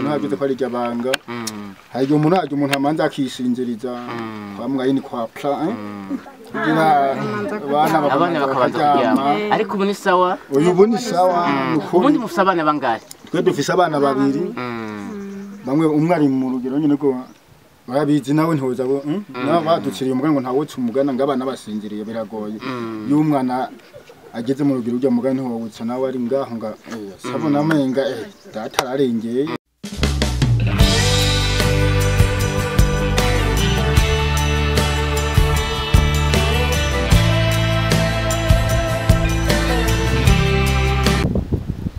umuntu hageze ko ari ryabanga hari umuntu amanza akisinziriza bamwe yini kwa plan abana bakabanza kuryama ariko ubu ni sawa ubu ni sawa ubundi mufite abana bangahe twe dufise abana babiri bamwe umwe ari mu rugero nyine ko barabizi nawe ntoza nabo baduciriye umugani ngo ntawutse umugana ngabana basinziriye biragoye y'umwana ageze mu rugero ujya mugani ntawutse nawe ari ngaho nga sabona amenga data ararengeye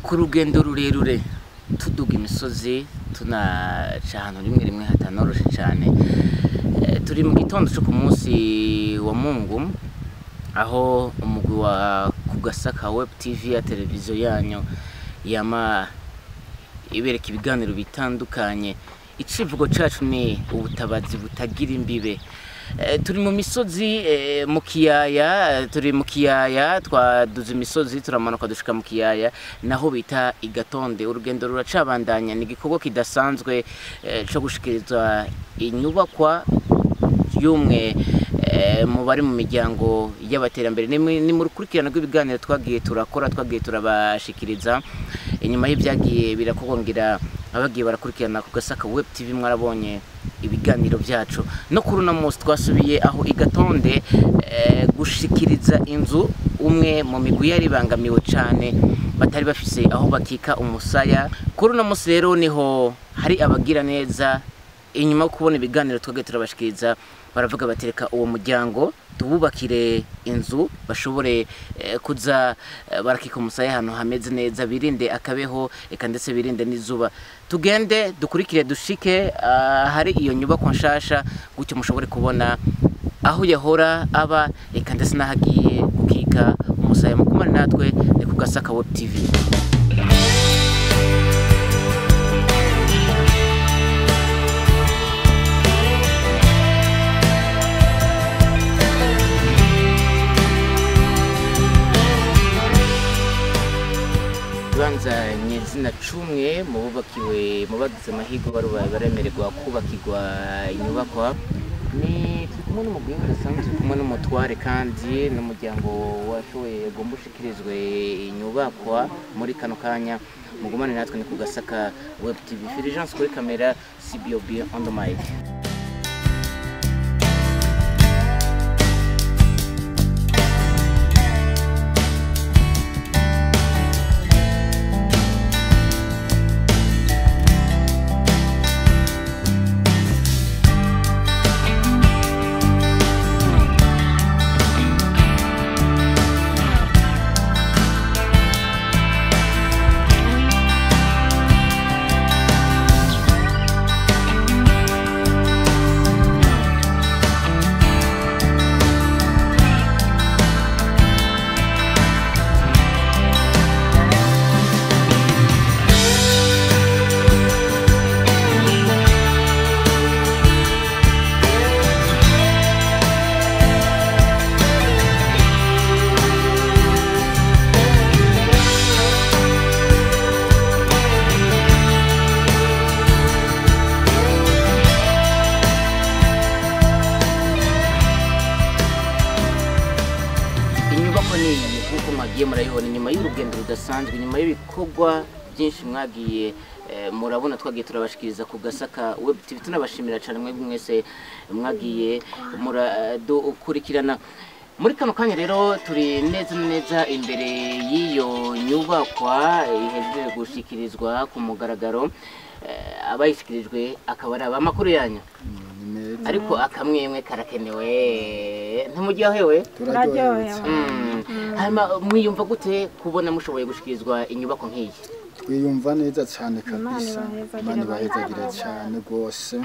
ku rugendo rurerure tuduga imisozi tunaca ahantu rimwe hatanoroshe cyane turi mu gitondo cyo ku munsi wa Mungu aho umugwi wa Kugasaka Web TV ya televiziyo yanyu yama ibereka ibiganiro bitandukanye. Icivugo cacu ni ubutabazi butagira imbibe. Turi mu misozi mu kiyaya, turi mu kiyaya twaduze imisozi turamanuka dushika mu kiyaya naho bita Igatonde. Urugendo ruracabandanya, ni igikorwa kidasanzwe cyo gushikiriza inyubakwa y'umwe mu bari mu miryango y'abaterambere. Ni mu rukurikirana rw'ibiganiro twagiye turabashikiriza inyuma y'ibyagiye birakogongera abagiye barakurikirana ku Gasaka Web TV. Mwarabonye ibiganiro byacu no kuri uno munsi twasubiye aho Igatonde gushikiriza inzu umwe mu migwi yari bangamiwe cyane batari bafise aho bakika umusaya. Kuri uno munsi rero niho hari abagira neza inyuma yo kubona ibiganiro twagiye turabashikiriza baravuga batereka uwo muryango tububakire inzu bashobore kuza barakika umusaya hano hameze neza, birinde akabeho eka ndetse birinde n'izuba. Tugende dukurikire dushike hari iyo nyubako nshasha gutyo mushobore kubona aho yahora aba eka ndetse nahagiye gukika umusaya. Mukumane natwe ni ku Gasaka Web TV. Banza nyezina cumwe mu bubakiwe mu bagize amahigo baremererwa kubakirwa inyubakwa. Ni kumwe n'umugwi udasanzwe kumwe n'umutware kandi n'umuryango washoboye gumbushikirizwe inyubakwa muri kano kanya. Mugumane natwe ni ku Gasaka Web TV. Fulgence kuri kamera, CBOB on the mic. Murayibona nyuma y'urugendo rudasanzwe, nyuma y'ibikorwa byinshi mwagiye murabona twagiye turabashikiriza ku Gasaka Web TV. Tunabashimira cyane mwebwe mwese mwagiye muradukurikirana. Muri kano kanya rero turi neza imbere y'iyo nyubakwa ihejeje gushikirizwa ku mugaragaro. Abayishikirijwe akaba ari amakuru yanyu ariko akamwemwe karakenewe. Ntimujyahewe turaryohewe. Hanyuma mwiyumva gute kubona mushoboye gushikirizwa inyubako nk'iyi? Twiyumva neza cyane kabisa, Imana ibahezagira cyane rwose.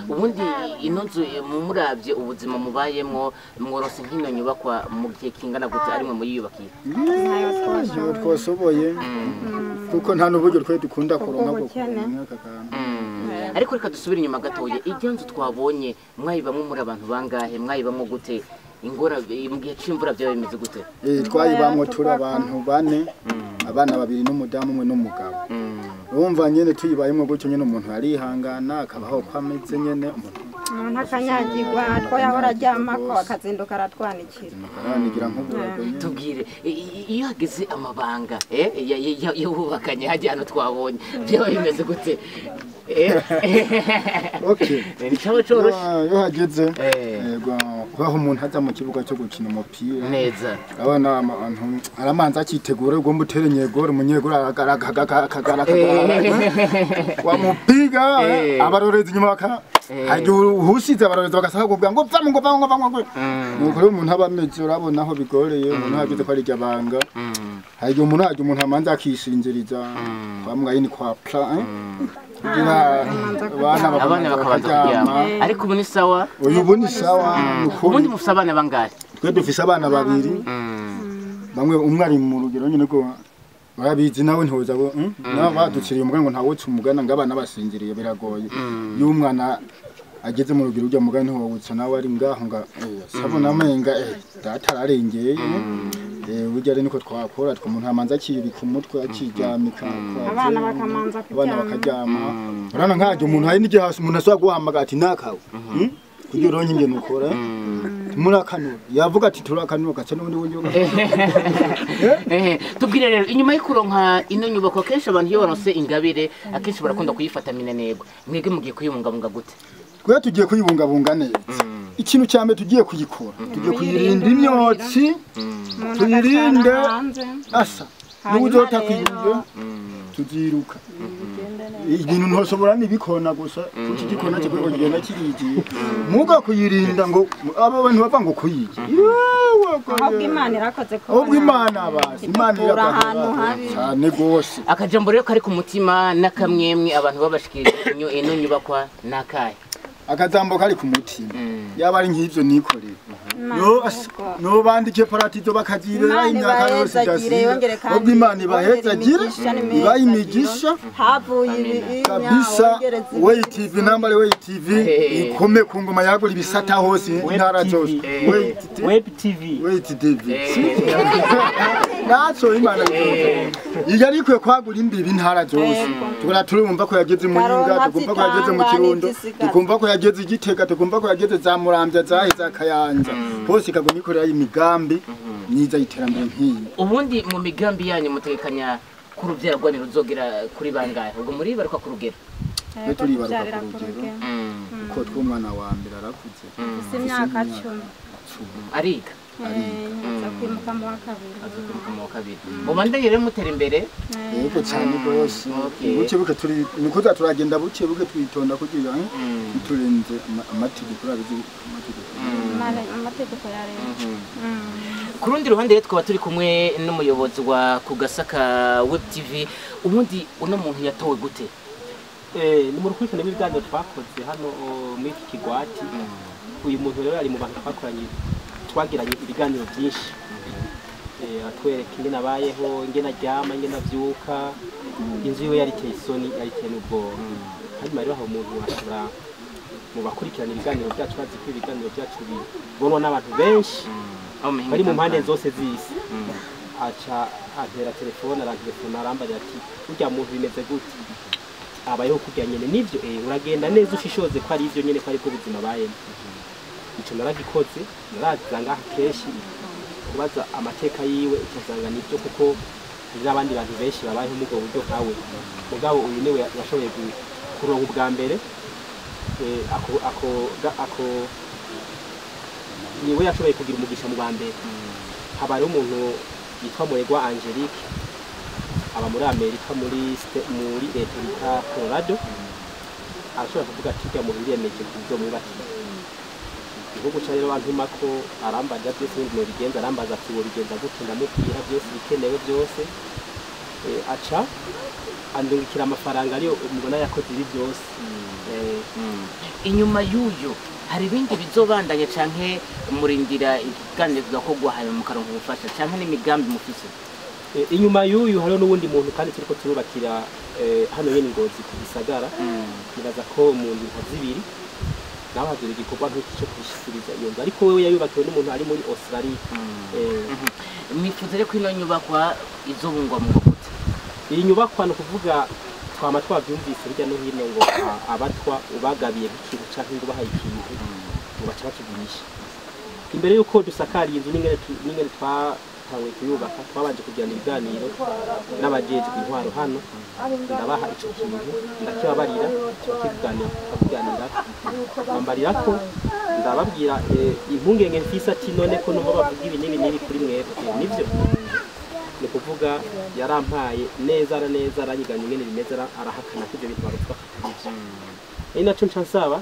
Ubundi inonzu muravye ubuzima mubayemwo mworose nk'ino nyubakwa mu gihe kingana gute ari mwe muyiyubakiye? Ntayo twasoboye kuko nta n'uburyo twe dukunda kuronka bwo mwaka kantu. Ariko reka dusubire inyuma gatoye. Ijya nzu twabonye mwayibamwe muri abantu bangahe? Mwayibamwe gute? Ingora mu gihe c'imvura byawe bimeze gute? Twayibamwe turi abantu bane, abana babiri n'umudamu umwe n'umugabo. wumva nyene tuyibayemo gutyo nyene umuntu arihangana akabaho kwameze nyene umuntu akanyagirwa two yahora aryamako akazinduka aratwanikira aranigira nk'uburago tubwire iyo hageze amabanga y'ububakanye hajya hano twabonye byaba bimeze gute okay nicyo cyoroshye iyo hageze yego baho umuntu aza mu kibuga cyo gukina umupira neza abana abantu aramanza akitegura ugomba utere nyegoro umunyegoro akagara wamupiga abarorezi nyuma baka hajye uhusize abarorezi bagasaka kubwa ngo pfa ngo nuko rero umuntu aba ameze urabona aho bigoreye umuntu hageze ko ari ryabanga hajye umuntu amanza akishingiriza bamwe ni kwa plan abana bakabaryama ariko ubu ni sawa ubu ni sawa ubundi mufite abana bangahe twe dufise abana babiri bamwe umwe ari mu rugero nyine ko barabizi nawe ntoza ngo nabo baduciriye umugani ngo ntawo umugana ngo abana basinziriye biragoye iyo umwana ageze mu rugero ujya mugani ntawo wutsa nawe ari ngaho nga sabona amenga data ararengeye burya ari niko twakora umuntu amanza akibika umutwe akiryamika abana bakaryama urana nkaje umuntu hari n'igihe umuntu asaba guhamagara ati nakawe kugira uronke ingene ukora murakanura yavuga ati turakanura gace n'ubundi bunyoga tubwire rero inyuma yo kuronka ino nyubako kenshi abantu iyo baronse ingabire akenshi barakunda kuyifata minenegwa mwege mugiye kuyibungabunga gute twe tugiye kuyibungabunga neza ikintu cyambe tugiye kuyikora tugiye kuyirinda imyotsi tuyirinde asa n'ubuzota kwirinde tuziruka ibintu ntoshobora nibikona gusa kuki gikona cyo kugenda kiriji muga kuyirinda ngo abo bantu bava ngo kuyiki ahubwo Imana irakoze ko ahubwo Imana abasi Imana irakoze cyane gose akajambo rero kari ku mutima nakamwemwe abantu babashikirije ino nyubakwa nakaye akazambo kari ku mutima yaba ari nk'ivyo nikoreye no bandike paratizo bakagirira imyaka yose ubwo Imana ibahezagire ibayimigisha havuye kabisa WayTV nambale WayTV ikome ku ngoma yagura ibisata hose intara zose WayTV naco Imana iyo ariko kwagura imbibi intara zose tugora turumva ko yageze mu Nyinga tugomba ko yageze mu Kirundo tugomba ko yageze Igitega tugomba ko yageze za Muramvya za Kayanja hose ikagoma ikorera imigambi myiza y'iterambere nk'iyi ubundi mu migambi yanyu mutekanya ku rubyaro rwanyu ruzogera kuri bangahe ubwo muri baruka ku rugero turi baruka ku rugero uko tw'umwana wa mbere arakuze imyaka 10 ariga kwimuka mu wa kabiri mubandanye rero mutera imbere yego cyane rwose buke buke turi nikuza turagenda buke buke twitonda kugira turenze amategeko amategeko ya leta ku rundi ruhande rero twaba turi kumwe n'umuyobozi wa Kugasaka Web TV ubundi uno muntu yatowe gute ni mu rukurikirane rw'ibiganiro twakoze hano muri iki kigwati uyu muntu rero ari mu bantu twagiranye ibiganiro byinshi atwereka ingene abayeho ingene aryama ingene avyuka inzu yiwe yariteye isoni yariteye n'ubwoba hanyuma rero aho umuntu ashobora mu bakurikirana ibiganiro byacu bazi ko ibiganiro byacu bibonwa n'abantu benshi bari mu mpande zose z'isi aca atera telefone arambarira ati urya muntu bimeze gute abayeho kurya nyene nivyo uragenda neza ushishoze ko ari ivyo nyene ko ari bwo buzima bayemo ico naragikoze naraza ngaha kenshi kubaza amateka yiwe ukazanga nivyo kuko n'abandi bantu benshi babayeho mu bwo buryo kawe mugabo uyu niwe yashoboye kuronka ubwa mbere niwe yashoboye kugira umugisha mu bambere haba rero umuntu yitwa Muregwa Angelique aba muri Amerika muri leta bita Colorado arashobora kuvuga ati kya muntu yiyemeje kubyo mwubakira igihugu cya rero bantuma ko arambaza byose ngo bigenza arambaza ati bigenza gute ndamubwira byose bikenewe byose aca andungikira amafaranga ariyo umubona yakoze ibi byose inyuma y'uyu hari ibindi bizobandanya canke murindira ikiganiro kugakogwa hayo mukaronka ubufasha canke n'imigambi mufise inyuma y'uyu hariho n'ubundi muntu kandi turiko turubakira hano yene Ngozi ku Gisagara nibaza ko umuntu nkazibiri nawe hazira igikorwa nk'icyo kwishikiriza iyo nzu ariko wewe yayubakiwe n'umuntu ari muri Australia mwifuza rero ko ino nyubakwa izobungwa mu gute iyi nyubakwa no kuvuga twama twavyumvise hirya no hino ngo abatwa ubagabiye nk'ikintu canke ngo bahaye ikintu ngo baca bakigurisha. Imbere yuko dusakariye inzu n'ingene twatanguye kuyubaka twabanje kugirana ibiganiro n'abajejwe intwaro hano, ndabaha ico kintu ndakibabarira tukakiganira bambarira ko ndababwira impungenge mfise ati none ko numva bavuga ibi n'ibi kuri mwebwe nivyo ni kuvuga yarampaye neza aranyiganya ingene bimeze arahakana ko ibyo bintu barutwa ari naco nca nsaba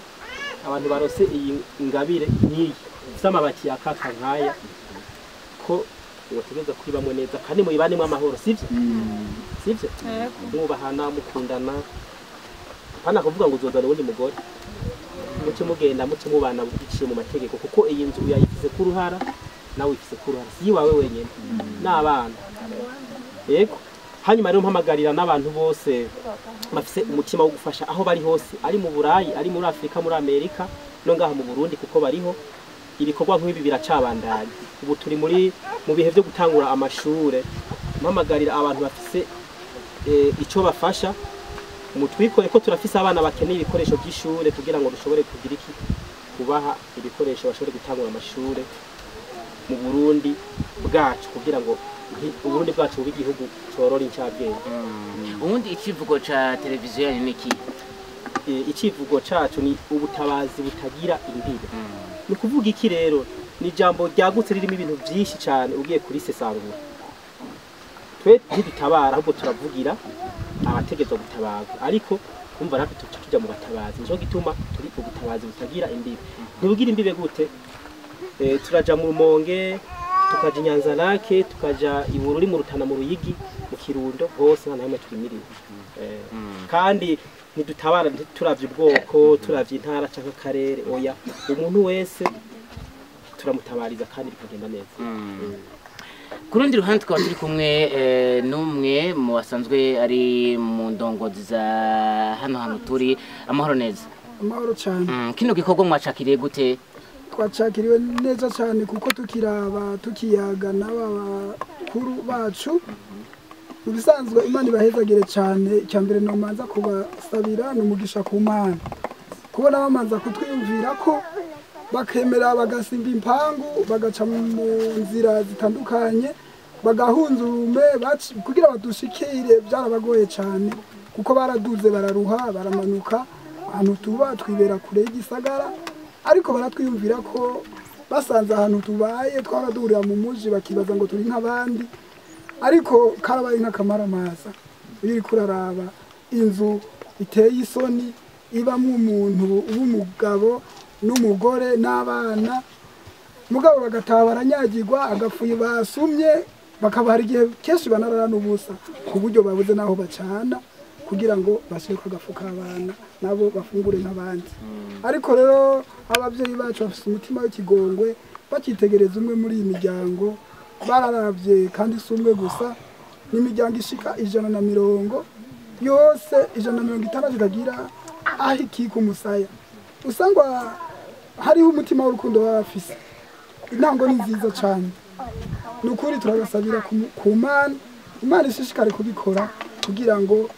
abantu barose iyi ngabire nk'iyi samabati ya kaka nkaya ko wotegeza kuri bamwe neza kandi muyibanemo amahoro sivyo mwubahana mukundana pana kuvuga ngo uzozana ubundi mugore muce mugenda muce mubana biciye mu mategeko kuko iyi nzu yayifise ku ruhara nawe ifise ku ruhara si wawe wenyene n'abana yego. Hanyuma rero mpamagarira n'abantu bose bafise umutima wo gufasha aho bari hose, ari mu Burayi, ari muri Afrika, muri Amerika no ngaha mu Burundi kuko bariho ibikorwa nk'ibi biracabandanya. Ubu turi mu bihe byo gutangura amashure, mpamagarira abantu bafise ico bafasha mutwikore ko turafise abana bakeneye ibikoresho by'ishure kugira ngo dushobore kugira iki kubaha ibikoresho bashobore gutangura amashure mu Burundi bwacu kugira ngo Uburundi bwacu bw'igihugu corora incabwenge. Ubundi ikivugo ca televiziyo ni iki? Ikivugo cacu ni ubutabazi butagira imbibe. Ni kuvuga iki rero? Ni jambo ryagutse ririmo ibintu byinshi cyane ugiye kuri sesangura. Twe ntidutabara ahubwo turavugira abategezwa gutabaza, ariko kumva natwe tuja mu batabazi nico gituma turi ubutabazi butagira imbibe. Ntibugira imbibe gute? Turaja mu Rumonge, tukaja Nyanza Lake, tukaja Ibururi, mu Rutana, mu Ruyigi, mu Kirundo, hose hano hamwe twimirije. Kandi ntidutabara turavye ubwoko, turavye intara canke akarere, oya umuntu wese turamutabariza kandi bikagenda neza. Kurundi ruhande tukaba turi kumwe n'umwe mu basanzwe ari mu ndongozi za hano turi. Amahoro neza? Amahoro cyane. Kino gikorwa mwacakiriye gute? Twacakiriwe neza cyane kuko tukiraba tukiyaga n'abakuru bacu. Mu bisanzwe Imana ibahezagire cyane. Icyambere no manza kubasabira n'umugisha ku Mana, kubona bamanza kutwiyumvira ko bakemera bagasimba impangu bagaca mu nzira zitandukanye bagahunzurume kugira badushikire. Byarabagoye cyane kuko baraduze bararuha baramanuka ahantu tuba twibera kure y'igisagara, ariko baratwiyumvira ko basanze ahantu tubaye twaradurira mu muji bakibaza ngo turi nk'abandi, ariko karabaye nk'akamaramaza. Iri kuraraba inzu iteye isoni ibamwe umuntu w'umugabo n'umugore n'abana, mugabo bagataha baranyagirwa agafuye basumye bakabara igihe kenshi banarara n'ubusa ku buryo babuze naho bacana kugira ngo bashire ko agafuka abana nabo bafungure nk'abandi. Ariko rero abavyeyi bacu bafise umutima w'ikigongwe bakitegereza umwe muri iyi miryango bararavye, kandi si umwe gusa, n'imiryango ishika 150 yose 150 ikagira aho ikika umusaya. Usangwa hariho umutima w'urukundo bafise. Intango ni nziza cyane, nukuri turagasabira ku Mana, Imana ishishikare kubikora kugira ngo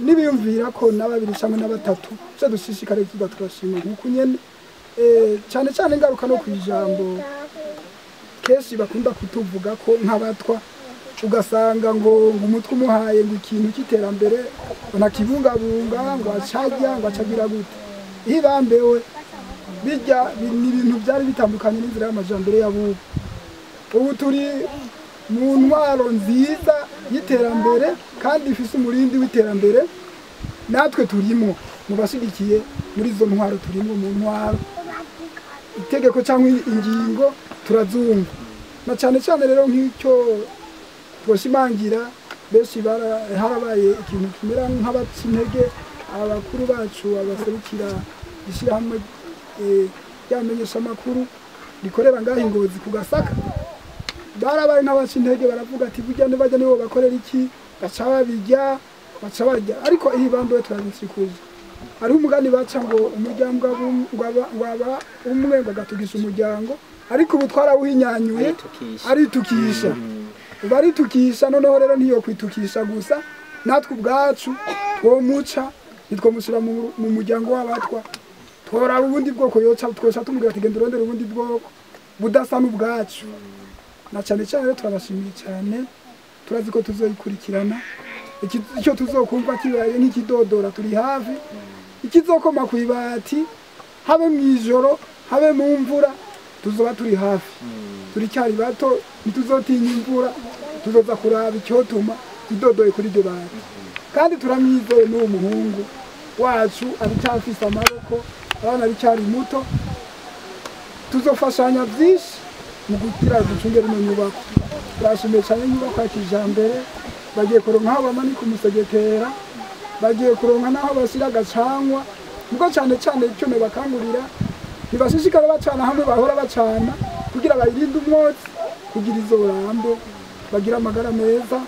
nibiyumvira ko n'ababiri cyangwa n'abatatu cyo dushishikare tuba turashima nkuko nyene cyane cyane ingaruka no kwijambo keshi bakunda kutuvuga ko nk'abatwa ugasanga ngo umutwe umuhaye ngo ikintu cy'iterambere banakibungabunga ngo acajya ngo acagira gute. Ibambewe bijya ni ibintu byari bitandukanye n'inzira y'amajambere y'abubu. Ubu turi mu ntwaro nziza y'iterambere kandi ifise umurindi w'iterambere, natwe turimo mu bashigikiye muri izo ntwaro, turimo mu ntwaro itegeko cyangwa ingingo turazumva, na cyane cyane rero nk'icyo twoshimangira benshi harabaye ikintu kimera nk'abaca intege abakuru bacu abaserukira ishyirahamwe ryamenyesha amakuru rikorera ngaho Ingozi ku Gasaka. Barabaye n'abaca intege baravuga ati burya nibajya nibo bakorera iki baca babijya baca barya, ariko iyi bambaye turabishikuje. Hariho umugani baca ngo umuryango waba umwe bagatugisha umuryango, ariko ubu twarawuhinyanyuye aritukisha baritukisha. Noneho rero ntiyo kwitukisha gusa, natwe ubwacu twomuca nitwomushyira mu muryango w'abatwa tworaba ubundi bwoko yoca twoca tumubwira ati genda urondera ubundi bwoko budasa n'ubwacu na cyane cyane rero turabashimiye cyane turazi ko tuzoyikurikirana icyo tuzokumva kibaye nk'ikidodora turi hafi ikizokoma ku ibati habe mu ijoro habe mu mvura tuzoba turi hafi turi cyari bato ntituzotinya imvura tuzoza kuraba icyotuma kidodoye kuri iryo bati kandi turamwizeye n'uwo muhungu wacu aracyafise amaboko abana aracyari muto tuzofashanya byinshi mu kugira ducunge rino nyubako turashimiye cyane inyubako ya kijambere bagiye kuronka aho bamanika umusegetera bagiye kuronka n'aho bashyira agacangwa nubwo cyane cyane icyo bakangurira ntibashishikara bacana hamwe bahora bacana kugira bayirinde umwotsi kugira izo rambe bagira amagara meza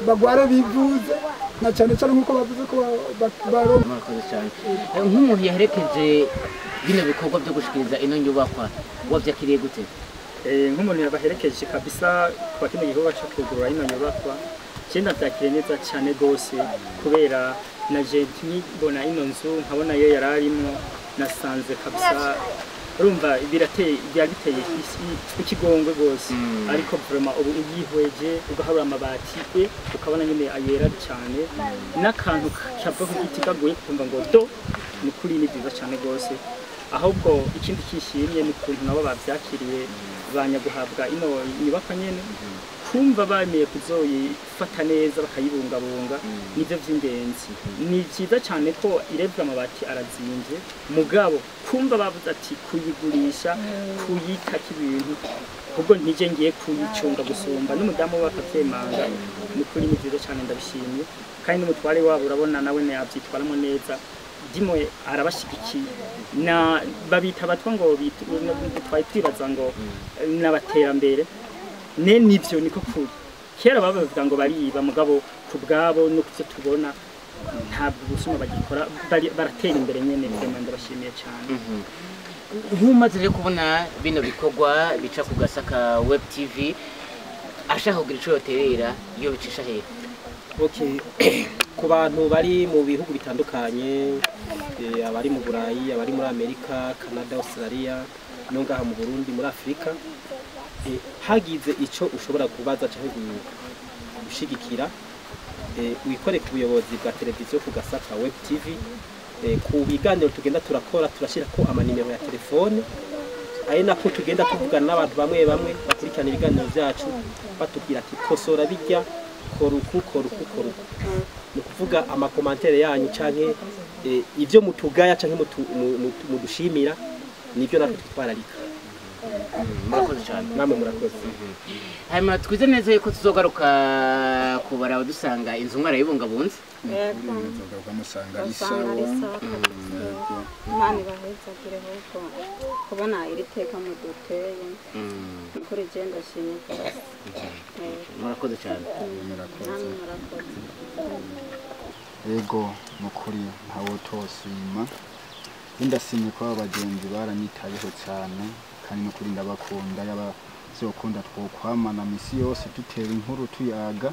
bagware bivuze na cyane cyane nk'uko bavuze ko baronka. Murakoze cyane nk'umuntu yaherekeje bino bikorwa byo gushikiriza ino nyubakwa wavyakiriye gute? Nk'umuntu yabaherekeje kabisa kwa kino gikorwa cyo kugurura ino nyubakwa cyenda byakiriye neza cyane gose kubera naje nkibona ino nzu nkabona yo yararimo nasanze kabisa urumva byagiteye ikigongwe gose ariko vraiment ubu igihweje ugaharura amabati ukabona nyine ayera cyane n'akantu cyava ku giti kaguye kumva ngo do ni kuri ni byiza cyane gose ahubwo ikindi kishimye ni ukuntu nabo bavyakiriye banyaguhabwa ino nyubakwa nyene kumva bameye kuzoyifata neza bakayibungabunga nivyo vy'ingenzi ni cyiza cyane ko irebwa amabati arazinze mugabo kumva bavuze ati kuyigurisha kuyitaka ibintu ubwo ntije ngiye kuyicunga gusumba n'umudamu w'akavyemanga ni kuri ni byiza cyane ndabishimye kandi n'umutware wabo urabona nawe yabyitwaramo neza dimwe arabashigikiye na babita batwa ngo bitwaye twibaza ngo n'abaterambere nivyo niko kuri kera babavuga ngo bariba mugabo kubwabo no kuvyo tubona ntabwo busuma bagikora baratera imbere nyene vraiment ndabashimiye cyane. Nkumaze rero kubona bino bikorwa bica ku Gasaka Web TV ashaka kugira ico yoterera iyo bicisha hehe? Okay. Ku bantu bari mu bihugu bitandukanye abari mu Burayi abari muri Amerika Canada Australia no ngaha mu Burundi muri Afrika hagize ico ushobora kubaza cyangwa gushigikira wikore ku buyobozi bwa televiziyo ku Gasaka Web TV ku biganiro tugenda turakora turashira ko amanimero ya telefone ari nako tugenda tuvugana n'abantu bamwe bakurikirana ibiganiro byacu batubwira ati kosora bijya koruku ni kuvuga amakomantere yanyu canke ivyo mutugaya canke mudushimira nibyo natwe twararika. Murakoze cyane. Namwe murakoze. Hanyuma twize neza yuko tuzogaruka kubara dusanga inzu mwarayibungabunze. Yego. Tuzogaruka musanga Usanga isawa. ari sawa. Imana ibahezagire ahubwo kubona iri teka mu duteye. Kuri je ndashimye cyane. Murakoze cyane. Namwe murakoze. Yego mukuri ntawo tosima ndasimye ko abagenzi baranyitayeho cyane kandi no kuri ndabakunda y'abazokunda twokwamana misi yose dutera inkuru tuyaga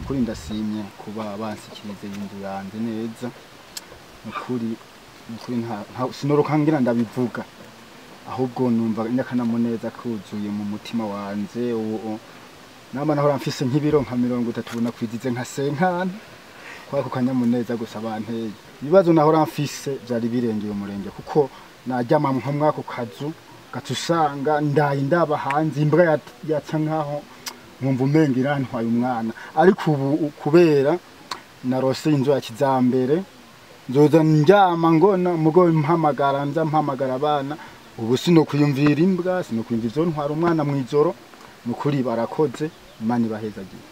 kuri ndasimye kuba bansikirize y'inzu yanze neza kuri nta sinoroka ngira ndabivuga ahubwo numva nyakanamuneza kuzuye mu mutima wanze uwo nama nahora mfise nk'ibiro nka 30 nakwizize nka senkana kwako kanyamuneza gusa banteye ibibazo nahora mfise byari birengeye umurenge kuko najyama nko mwako kazu gatusanga ndaba hanze imbwa yaca nkaho nkumva umenga irantwaye umwana ariko ubu kubera narose inzu ya kizambere nzoza njyama ngona mugo mpamagara abana ubu sino kuyumvira imbwa sino kwimva izo ntwara umwana mwijoro nukuri barakoze Imana ibahezagiye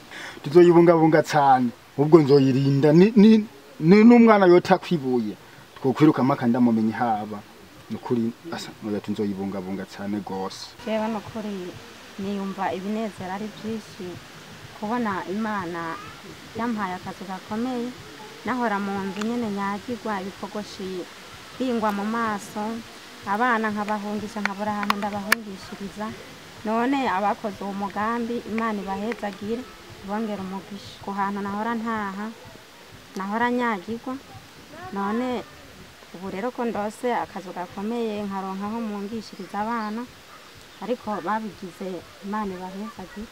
tuzoyibungabunga cyane ubwo nzoyirinda ni n'umwana yota kwibuye twokwiruka makanda mumenye haba nukuri asa no yatunzoyibungabunga cyane gose. Jewe nukuri niyumva ibinezera ari byinshi kubona Imana yampaye akazi gakomeye nahora mu nzu nyene nyagirwa ibikorwa bingwa mu maso abana nkabahungisha nkabura ahantu ndabahungishiriza none abakoze uwo mugambi Imana ibahezagire bongera umugisha ku hantu nahora ntaha nahora nyagirwa none ubu rero ko ndose akazu gakomeye nkaronka aho mungishiriza abana ariko babigize Imana ibahezagire